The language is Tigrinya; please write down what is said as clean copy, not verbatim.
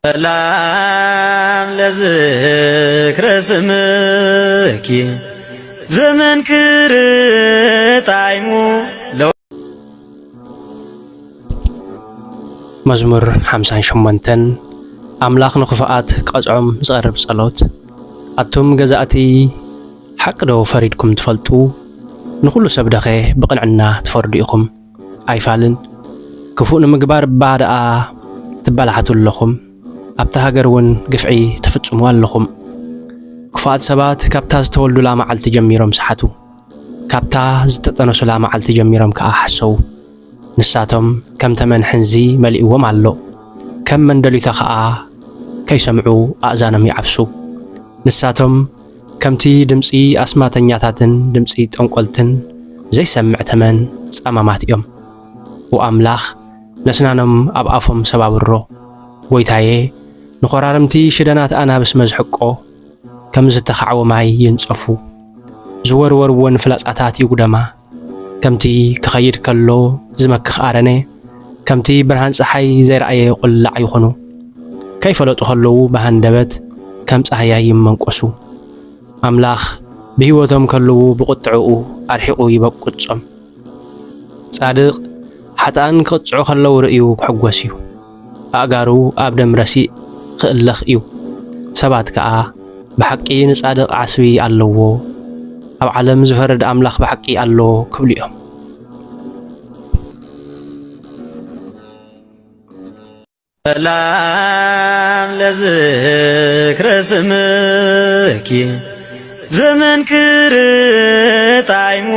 ሰላም ለዝክረ ስምኪ ዘመንክር ጣዕሙ መዝሙር 58 አምላኽ ንኽፍኣት ቀጽዖም ዝቐርብ ጸሎት ኣቶም ገዛእቲ ሓቂ ዶ ፈሪድኩም ትፈልጡ ንኹሉ ሰብ ደኸ ብቕንዕና ትፈርዱ ኢኹም ኣይፋልን ክፉእ ንምግባር ባድኣ ትበላሓቱ ኣለኹም ኣብታ ሃገር እውን ግፍዒ ተፍጽሙ ኣለኹም ክፉኣት ሰባት ካብታ ዝተወልዱላ መዓልቲ ጀሚሮም ሰሓቱ ካብታ ዝተጠነሱላ መዓልቲ ጀሚሮም ከዓ ሓሰው ንሳቶም ከም ተመን ሕንዚ መሊእዎም ኣሎ ከም መንደሊታ ከዓ ከይሰምዑ ኣእዛኖም ይዓብሱ ንሳቶም ከምቲ ድምፂ ኣስማተኛታትን ድምፂ ጠንቆልትን ዘይሰምዕ ተመን ጸማማት እዮም ወኣምላኽ ነስናኖም ኣብ ኣፎም ሰባብሮ ጎይታዬ ንኾራርምቲ ሽደናት ኣናብስ መዝሕቆ ከም ዝተኸዓወ ማይ ይንጸፉ ዝወርወርዎን ፍላጻታት ይጉደማ ከምቲ ክኸይድ ከሎ ዝመክኽ ኣረነ ከምቲ ብርሃን ፀሓይ ዘይረኣየ ቁላዕ ይኾኑ ከይፈለጡ ከለዉ በሃንደበት ከም ፀሓያይ ይመንቆሱ ኣምላኽ ብህይወቶም ከለዉ ብቁጥዕኡ ኣርሒቑ ይበቁጾም ጻድቕ ሓጣን ክቕጽዑ ከለዉ ርእዩ ክሕጐስ እዩ ኣእጋሩ ኣብ ደም ረሲእ ክእለኽ እዩ ሰባት ከዓ ብሓቂ ንጻድቕ ዓስቢ ኣለዎ ኣብ ዓለም ዝፈርድ ኣምላኽ ብሓቂ ኣሎ ክብሉ እዮም ሰላም ለዝክረ ስምኪ ዘመንክር ጣዕሙ